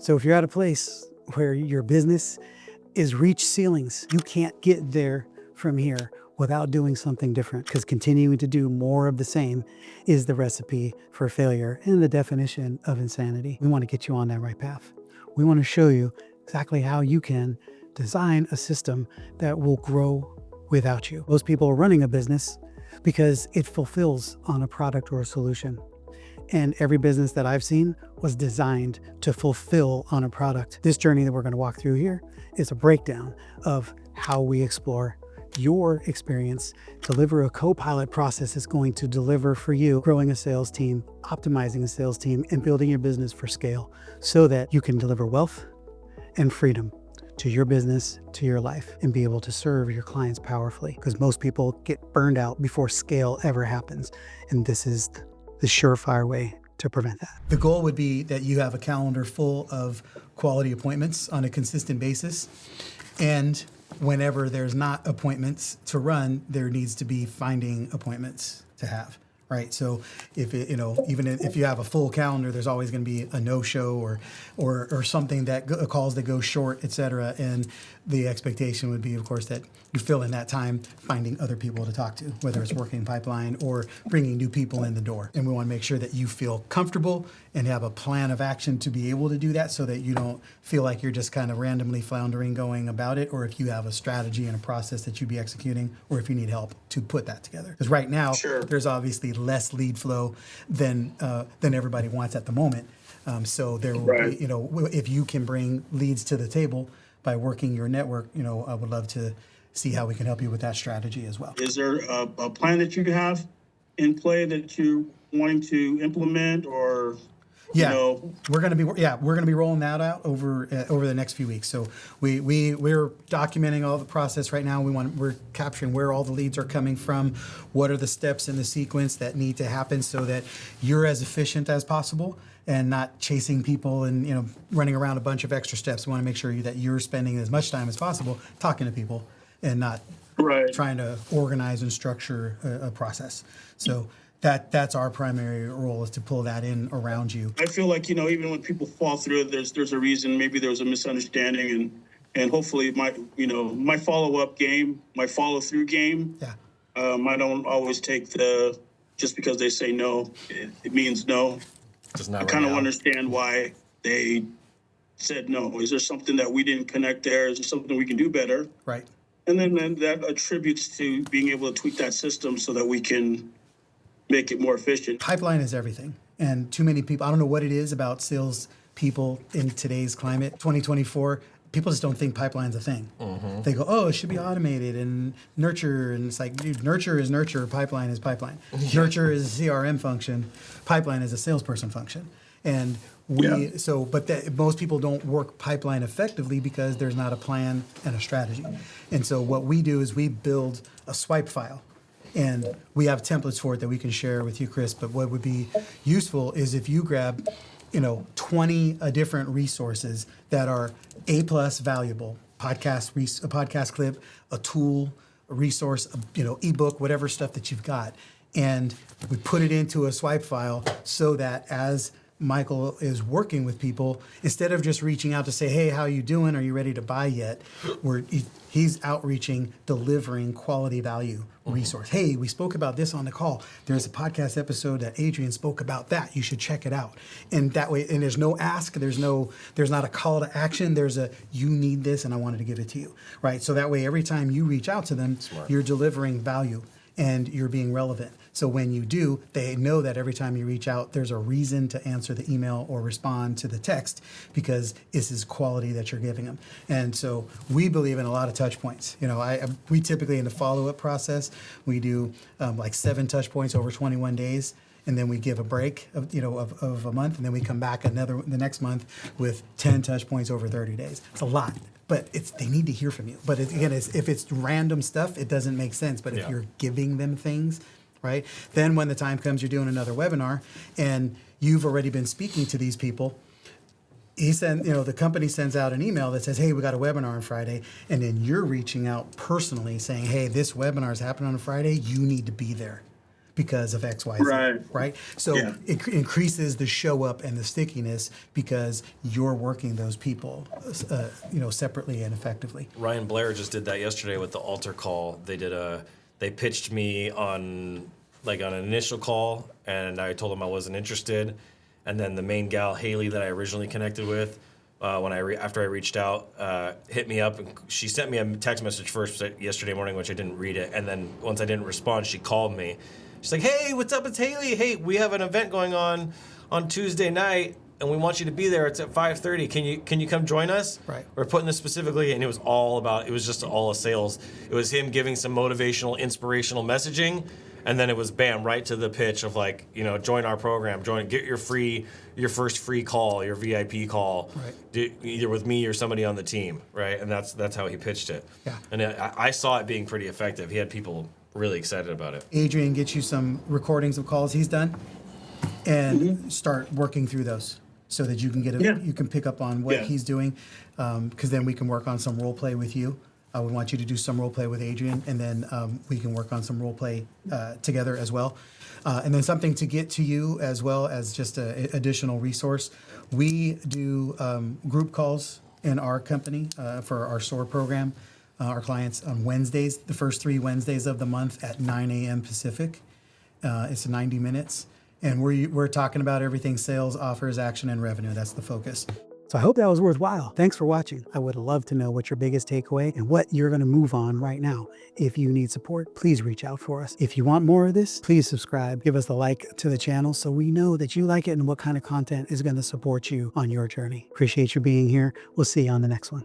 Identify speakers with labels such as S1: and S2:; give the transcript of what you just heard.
S1: So if you're at a place where your business is reach ceilings, you can't get there from here without doing something different, because continuing to do more of the same is the recipe for failure and the definition of insanity. We want to get you on that right path. We want to show you exactly how you can design a system that will grow without you. Most people are running a business because it fulfills on a product or a solution. And every business that I've seen was designed to fulfill on a product. This journey that we're going to walk through here is a breakdown of how we explore your experience, deliver a co-pilot process that's going to deliver for you, growing a sales team, optimizing a sales team, and building your business for scale so that you can deliver wealth and freedom to your business, to your life, and be able to serve your clients powerfully. Because most people get burned out before scale ever happens. And this is the surefire way to prevent that.
S2: The goal would be that you have a calendar full of quality appointments on a consistent basis. And whenever there's not appointments to run, there needs to be finding appointments to have, right? So if it, even if you have a full calendar, there's always going to be a no-show or something calls that go short, et cetera. And the expectation would be, of course, that you fill in that time finding other people to talk to, whether it's working pipeline or bringing new people in the door. And we want to make sure that you feel comfortable and have a plan of action to be able to do that, so that you don't feel like you're just kind of randomly floundering going about it, or if you have a strategy and a process that you'd be executing, or if you need help to put that together. Because right now, There's obviously less lead flow than everybody wants at the moment. So there will be, if you can bring leads to the table by working your network, I would love to see how we can help you with that strategy as well.
S3: Is there a plan that you have in play that you're wanting to implement, or?
S2: We're going to be rolling that out over the next few weeks. So we're documenting all the process right now. We're capturing where all the leads are coming from, what are the steps in the sequence that need to happen, so that you're as efficient as possible and not chasing people and running around a bunch of extra steps. We want to make sure that you're spending as much time as possible talking to people and not trying to organize and structure a process. So that's our primary role, is to pull that in around you.
S3: I feel like, even when people fall through it, there's a reason. Maybe there was a misunderstanding, and hopefully my follow-up game, my follow-through game, I don't always take just because they say no, it means no. I kind of understand why they said no. Is there something that we didn't connect there? Is there something we can do better?
S2: Right.
S3: And then that attributes to being able to tweak that system so that we can make it more efficient.
S2: Pipeline is everything. And too many people, I don't know what it is about sales people in today's climate, 2024, people just don't think pipeline's a thing. Mm-hmm. They go, it should be automated and nurture. And it's like, dude, nurture is nurture, pipeline is pipeline. Nurture is a CRM function, pipeline is a salesperson function. And most people don't work pipeline effectively because there's not a plan and a strategy. And so what we do is we build a swipe file. And we have templates for it that we can share with you, Chris. But what would be useful is if you grab, 20 different resources that are A+ valuable, a podcast clip, a tool, a resource, ebook, whatever stuff that you've got. And we put it into a swipe file so that as Michael is working with people, instead of just reaching out to say, hey, how you doing? Are you ready to buy yet? He's outreaching, delivering quality value resource. Hey, we spoke about this on the call. There's a podcast episode that Adrian spoke about that. You should check it out. And that way, and there's no ask, there's not a call to action. There's you need this and I wanted to give it to you, right? So that way, every time you reach out to them, you're delivering value and you're being relevant. So when you do, they know that every time you reach out, there's a reason to answer the email or respond to the text, because this is quality that you're giving them. And so we believe in a lot of touch points. We typically in the follow-up process, we do like 7 touch points over 21 days. And then we give a break of a month, and then we come back the next month with 10 touch points over 30 days. It's a lot. But they need to hear from you. But if it's random stuff, it doesn't make sense. But if you're giving them things, right? Then when the time comes, you're doing another webinar, and you've already been speaking to these people. The company sends out an email that says, hey, we got a webinar on Friday. And then you're reaching out personally saying, hey, this webinar is happening on a Friday. You need to be there. because of X, Y, Z. Right. So
S3: Yeah.
S2: it increases the show up and the stickiness because you're working those people, separately and effectively.
S4: Ryan Blair just did that yesterday with the altar call. They pitched me on an initial call, and I told them I wasn't interested. And then the main gal, Haley, that I originally connected with, after I reached out, hit me up, and she sent me a text message first yesterday morning, which I didn't read it. And then once I didn't respond, she called me. She's like, "Hey, what's up? It's Haley. Hey, we have an event going on Tuesday night, and we want you to be there. It's at 5:30. Can you come join us?"
S2: Right.
S4: We're putting this specifically, and it was just all a sales. It was him giving some motivational, inspirational messaging, and then it was bam, right to the pitch of join our program, get your first free call, your VIP call,
S2: right,
S4: either with me or somebody on the team, right? And that's how he pitched it.
S2: Yeah.
S4: And I saw it being pretty effective. He had people really excited about it.
S2: Adrian gets you some recordings of calls he's done, and start working through those so that you can you can pick up on what he's doing, because then we can work on some role play with you. I would want you to do some role play with Adrian, and then we can work on some role play together as well. And then something to get to you as well as just an additional resource. We do group calls in our company for our SOAR program. Our clients on Wednesdays, the first 3 Wednesdays of the month at 9 a.m. Pacific. It's 90 minutes. And we're talking about everything sales, offers, action, and revenue. That's the focus.
S1: So I hope that was worthwhile. Thanks for watching. I would love to know what your biggest takeaway and what you're going to move on right now. If you need support, please reach out for us. If you want more of this, please subscribe. Give us a like to the channel so we know that you like it and what kind of content is going to support you on your journey. Appreciate you being here. We'll see you on the next one.